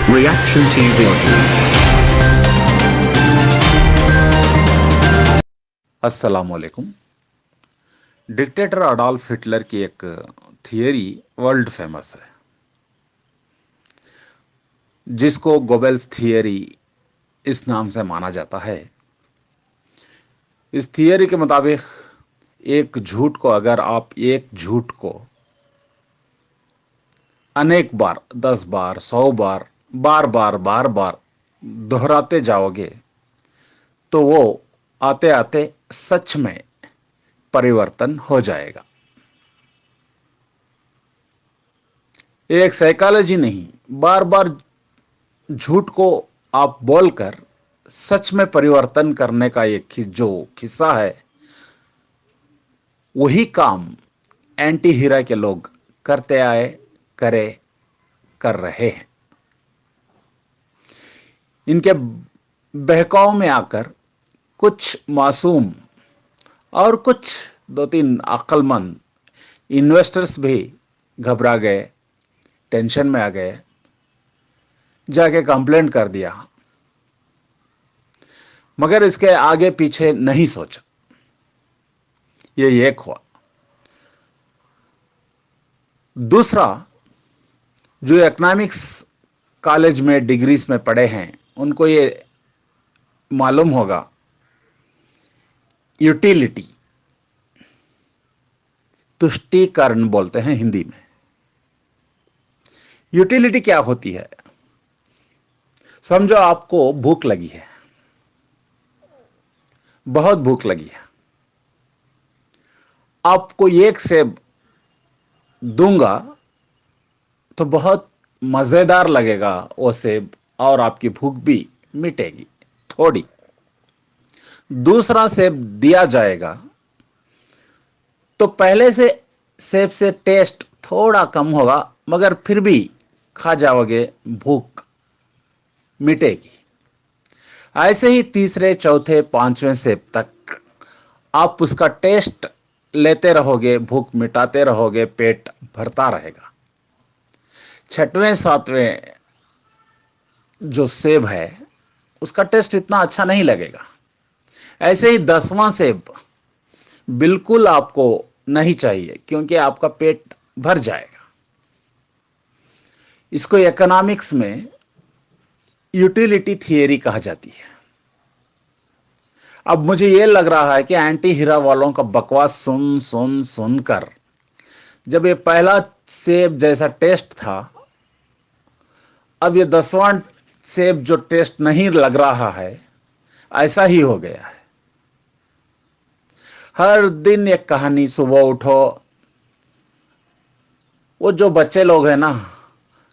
Reaction TV audio. अस्सलाम वालेकुम। Dictator Adolf Hitler की एक थियरी वर्ल्ड फेमस है, जिसको गोबेल्स थियरी इस नाम से माना जाता है। इस थियरी के मुताबिक एक झूठ को अगर आप एक झूठ को अनेक बार, 10 बार, 100 बार, बार बार दोहराते जाओगे तो वो आते आते सच में परिवर्तन हो जाएगा। एक साइकोलॉजी नहीं, बार बार झूठ को आप बोलकर सच में परिवर्तन करने का एक जो किस्सा है, वही काम एंटी हीरा के लोग करते आए, कर रहे हैं। इनके बहकाव में आकर कुछ मासूम और कुछ 2-3 अक्लमंद इन्वेस्टर्स भी घबरा गए, टेंशन में आ गए, जाके कंप्लेंट कर दिया, मगर इसके आगे पीछे नहीं सोचा। ये एक हुआ। दूसरा, जो इकोनॉमिक्स कॉलेज में डिग्रीज में पढ़े हैं, उनको ये मालूम होगा, यूटिलिटी, तुष्टीकरण बोलते हैं हिंदी में। यूटिलिटी क्या होती है? समझो आपको भूख लगी है, बहुत भूख लगी है, आपको एक सेब दूंगा तो बहुत मजेदार लगेगा वो सेब, और आपकी भूख भी मिटेगी थोड़ी। दूसरा सेब दिया जाएगा तो पहले से सेब से टेस्ट थोड़ा कम होगा, मगर फिर भी खा जाओगे, भूख मिटेगी। ऐसे ही तीसरे, चौथे, पांचवें सेब तक आप उसका टेस्ट लेते रहोगे, भूख मिटाते रहोगे, पेट भरता रहेगा। छठवें, सातवें जो सेब है, उसका टेस्ट इतना अच्छा नहीं लगेगा। ऐसे ही 10वां सेब बिल्कुल आपको नहीं चाहिए, क्योंकि आपका पेट भर जाएगा। इसको इकोनॉमिक्स में यूटिलिटी थियरी कहा जाती है। अब मुझे यह लग रहा है कि एंटी हीरा वालों का बकवास सुनकर जब ये पहला सेब जैसा टेस्ट था, अब ये 10वां सेब जो टेस्ट नहीं लग रहा है, ऐसा ही हो गया है। हर दिन एक कहानी, सुबह उठो, वो जो बच्चे लोग हैं ना,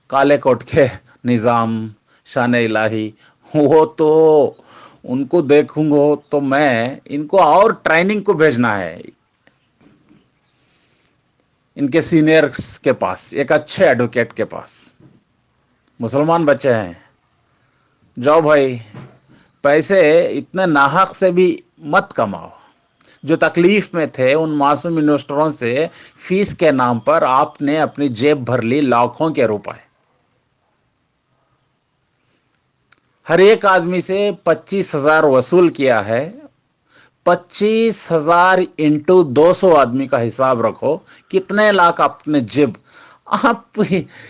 काले कोट के निजाम, शान इलाही, वो तो उनको देखूंगा तो मैं इनको और ट्रेनिंग को भेजना है इनके सीनियर्स के पास, एक अच्छे एडवोकेट के पास। मुसलमान बच्चे हैं, जाओ भाई, पैसे इतने नाहक से भी मत कमाओ। जो तकलीफ में थे उन मासूम इन्वेस्टरों से फीस के नाम पर आपने अपनी जेब भर ली लाखों के रुपए। हर एक आदमी से 25,000 वसूल किया है। 25,000 इंटू 200 आदमी का हिसाब रखो, कितने लाख अपने जेब। आप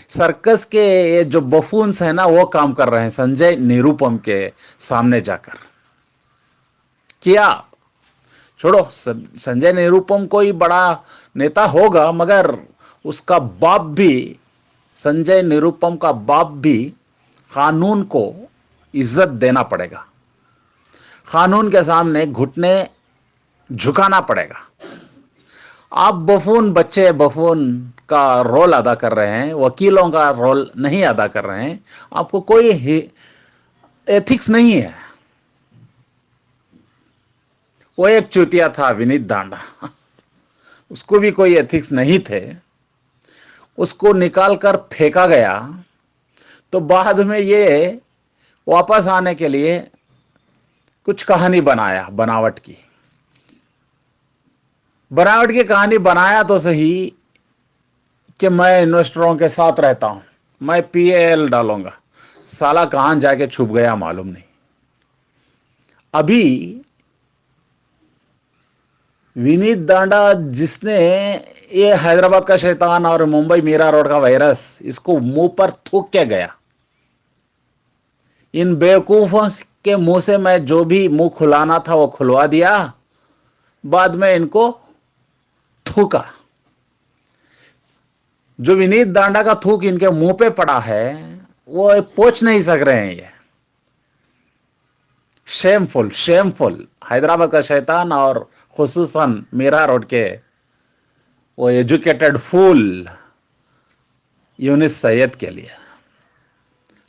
सर्कस के ये जो बफून्स है ना, वो काम कर रहे हैं संजय निरुपम के सामने जाकर। किया, छोड़ो, संजय निरुपम कोई बड़ा नेता होगा, मगर उसका बाप भी, संजय निरुपम का बाप भी, कानून को इज्जत देना पड़ेगा, कानून के सामने घुटने झुकाना पड़ेगा। आप बफून बच्चे बफून का रोल अदा कर रहे हैं, वकीलों का रोल नहीं अदा कर रहे हैं। आपको कोई एथिक्स नहीं है। वो एक चूतिया था विनीत दांडा, उसको भी कोई एथिक्स नहीं थे, उसको निकाल कर फेंका गया। तो बाद में ये वापस आने के लिए कुछ कहानी बनाया, बनावट की कहानी बनाया तो सही कि मैं इन्वेस्टरों के साथ रहता हूं, मैं पीएल डालूंगा, साला कहां जाके छुप गया मालूम नहीं। अभी विनीत दांडा, जिसने ये हैदराबाद का शैतान और मुंबई मीरा रोड का वायरस, इसको मुंह पर थूक के गया। इन बेवकूफों के मुंह से मैं जो भी मुंह खुलाना था वो खुलवा दिया, बाद में इनको थूका। जो विनीत दांडा का थूक इनके मुंह पे पड़ा है वो पोंछ नहीं सक रहे हैं। ये शेमफुल, शेमफुल। हैदराबाद का शैतान और खुसूसन मीरा रोड के वो एजुकेटेड फूल यूनिस सैयद के लिए।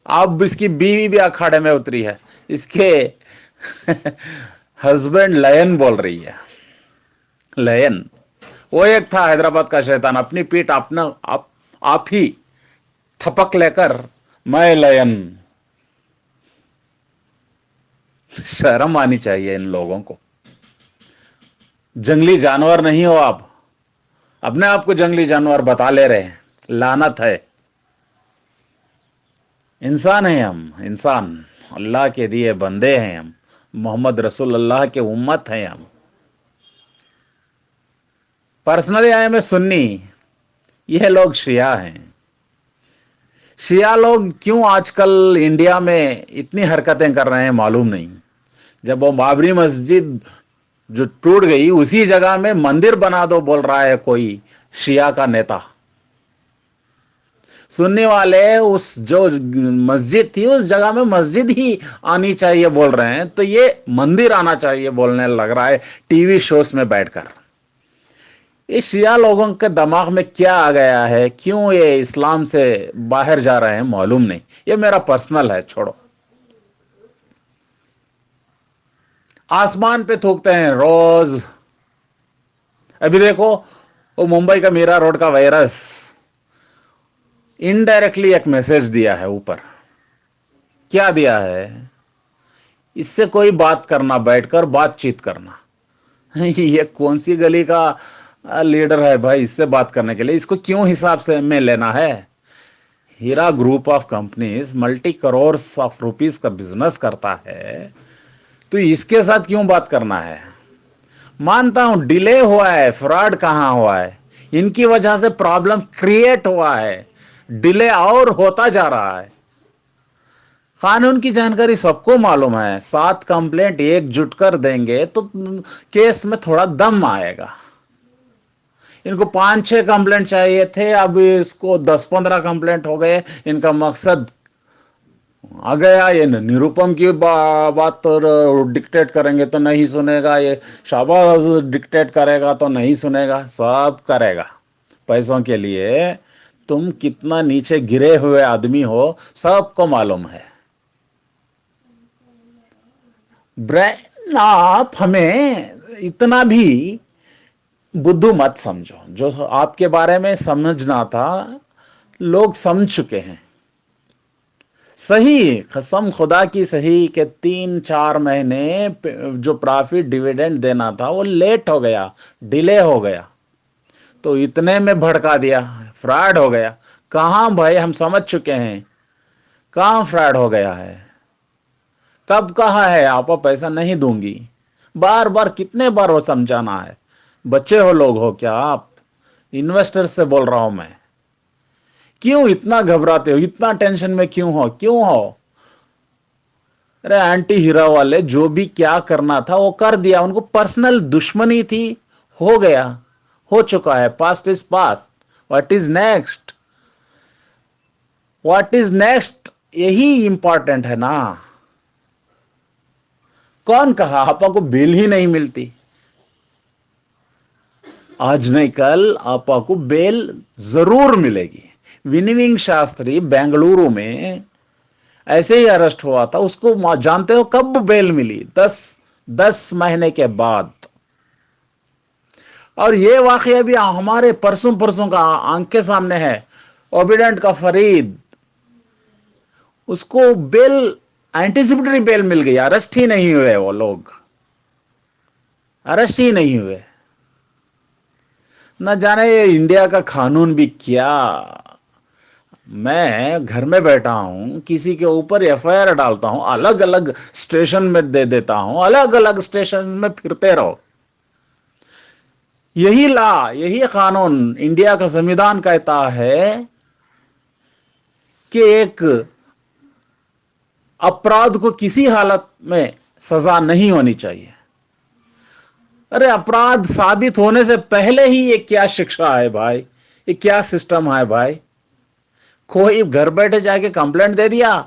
अब इसकी बीवी भी अखाड़े में उतरी है। इसके हस्बैंड लयन बोल रही है, लयन। वो एक था हैदराबाद का शैतान, अपनी पीठ अपना आप ही थपक लेकर मैं लयन। शर्म आनी चाहिए इन लोगों को। जंगली जानवर नहीं हो आप, अपने आप को जंगली जानवर बता ले रहे हैं। लानत है। इंसान हैं हम, इंसान, अल्लाह के दिए बंदे हैं हम, मोहम्मद रसूल अल्लाह के उम्मत हैं हम। Personally I am a Sunni, यह लोग शिया हैं। शिया लोग क्यों आजकल इंडिया में इतनी हरकतें कर रहे हैं मालूम नहीं। जब वो बाबरी मस्जिद जो टूट गई, उसी जगह में मंदिर बना दो बोल रहा है कोई शिया का नेता। सुनने वाले उस जो मस्जिद थी उस जगह में मस्जिद ही आनी चाहिए बोल रहे हैं, तो ये मंदिर आना चाहिए बोलने लग रहा है टीवी शोज में बैठकर। ये शिया लोगों के दिमाग में क्या आ गया है, क्यों ये इस्लाम से बाहर जा रहे हैं मालूम नहीं। ये मेरा पर्सनल है, छोड़ो। आसमान पे थूकते हैं रोज। अभी देखो वो मुंबई का मीरा रोड का वायरस, इनडायरेक्टली एक मैसेज दिया है ऊपर। क्या दिया है? इससे कोई बात करना, बैठकर बातचीत करना। ये कौन सी गली का लीडर है भाई इससे बात करने के लिए? इसको क्यों हिसाब से में लेना है? Heera group of companies multi crore of rupees का बिजनेस करता है, तो इसके साथ क्यों बात करना है? मानता हूं डिले हुआ है, फ्रॉड कहां हुआ है, इनकी वजह से प्रॉब्लम क्रिएट हुआ है, डिले और होता जा रहा है। कानून की जानकारी सबको मालूम है। 7 कंप्लेंट एकजुट कर देंगे तो केस में थोड़ा दम आएगा। इनको 5-6 कंप्लेंट चाहिए थे, अब इसको 10-15 कंप्लेंट हो गए। इनका मकसद आ गया। ये निरुपम की बात तो डिक्टेट करेंगे तो नहीं सुनेगा, ये शाहबाज डिक्टेट करेगा तो नहीं सुनेगा, सब करेगा पैसों के लिए। तुम कितना नीचे गिरे हुए आदमी हो सबको मालूम है। ब्रेन आप हमें इतना भी बुद्धू मत समझो। जो आपके बारे में समझना था लोग समझ चुके हैं। सही, कसम खुदा की सही के 3-4 महीने जो प्रॉफिट डिविडेंड देना था वो लेट हो गया, डिले हो गया, तो इतने में भड़का दिया, फ्रॉड हो गया। कहां भाई, हम समझ चुके हैं कहां फ्रॉड हो गया है। कब कहा है आपको पैसा नहीं दूंगी? बार बार कितने बार वो समझाना है? बच्चे हो, लोग हो क्या आप? इन्वेस्टर से बोल रहा हूं मैं। क्यों इतना घबराते हो, इतना टेंशन में क्यों हो, क्यों हो? अरे एंटी हीरा वाले जो भी क्या करना था वो कर दिया। उनको पर्सनल दुश्मनी थी, हो गया, हो चुका है। Past is past, what is next? What is next, यही इंपॉर्टेंट है ना। कौन कहा आपको बेल ही नहीं मिलती? आज नहीं कल आपको बेल जरूर मिलेगी। विनिंग शास्त्री बेंगलुरु में ऐसे ही अरेस्ट हुआ था, उसको जानते हो कब बेल मिली? 10 महीने के बाद। और ये वाकया भी हमारे परसों का आंख के सामने है। ओबिडेंट का फरीद, उसको बेल, एंटीसिपेटरी बेल मिल गई, अरेस्ट ही नहीं हुए वो लोग, अरेस्ट ही नहीं हुए। न जाने ये इंडिया का कानून भी क्या میں گھر میں بیٹھا ہوں، کسی کے اوپر ایف آئی آر ڈالتا ہوں، الگ الگ اسٹیشن میں دے دیتا ہوں، الگ الگ اسٹیشن میں پھرتے رہو. یہی یہی قانون انڈیا کا سنویدھان کہتا ہے کہ ایک اپرادھ کو کسی حالت میں سزا نہیں ہونی چاہیے. ارے اپرادھ ثابت ہونے سے پہلے ہی یہ کیا شکشا ہے بھائی، یہ کیا سسٹم ہے بھائی. کوئی گھر بیٹھے جا کے کمپلینٹ دے دیا،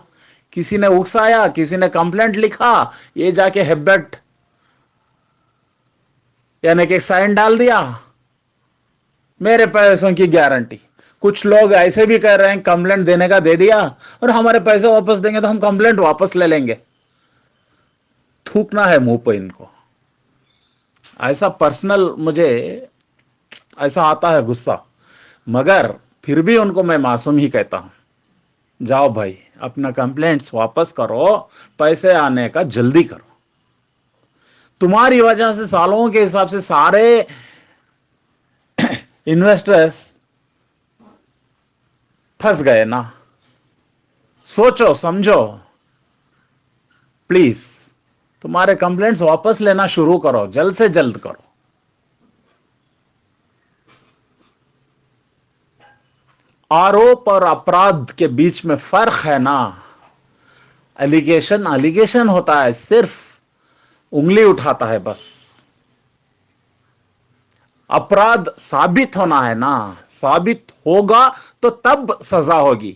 کسی نے اکسایا، کسی نے کمپلینٹ لکھا، یہ جا کے ہیبٹ یعنی کہ سائن ڈال دیا، میرے پیسوں کی گارنٹی. کچھ لوگ ایسے بھی کہہ رہے ہیں کمپلینٹ دینے کا دے دیا اور ہمارے پیسے واپس دیں گے تو ہم کمپلینٹ واپس لے لیں گے. تھوکنا ہے منہ پہ ان کو. ایسا پرسنل مجھے ایسا آتا ہے غصہ، مگر پھر بھی ان کو میں معصوم ہی کہتا ہوں. جاؤ بھائی اپنا کمپلینٹس واپس کرو، پیسے آنے کا جلدی کرو. تمہاری وجہ سے سالوں کے حساب سے سارے انویسٹرز پھنس گئے نا. سوچو سمجھو، پلیز تمہارے کمپلینٹس واپس لینا شروع کرو، جلد سے جلد کرو. آروپ اور اپرادھ کے بیچ میں فرق ہے نا. الیگیشن ہوتا ہے، صرف انگلی اٹھاتا ہے بس. اپرادھ ثابت ہونا ہے نا، ثابت ہوگا تو تب سزا ہوگی.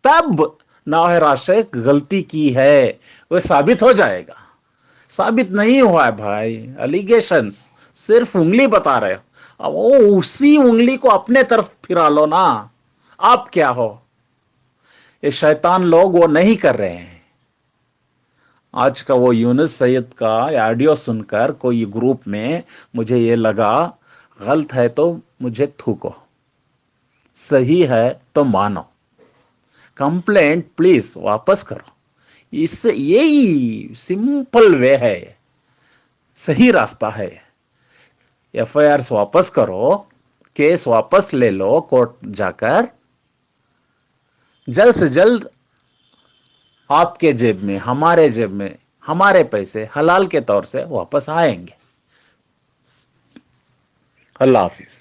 تب نوح راشد غلطی کی ہے وہ ثابت ہو جائے گا. ثابت نہیں ہوا ہے بھائی، الیگیشنز صرف انگلی بتا رہے ہو، وہ اسی انگلی کو اپنے طرف پھرا لو نا. آپ کیا ہو؟ یہ شیطان لوگ وہ نہیں کر رہے ہیں. آج کا وہ یونس سید کا آڈیو سن کر کوئی گروپ میں مجھے یہ لگا غلط ہے تو مجھے تھوکو، صحیح ہے تو مانو. کمپلینٹ پلیز واپس کرو. اس سے یہی سمپل وے ہے، صحیح راستہ ہے. ایف آئی آرس واپس کرو، کیس واپس لے لو کورٹ جا کر. جلد سے جلد آپ کے جیب میں، ہمارے جیب میں، ہمارے پیسے حلال کے طور سے واپس آئیں گے. اللہ حافظ.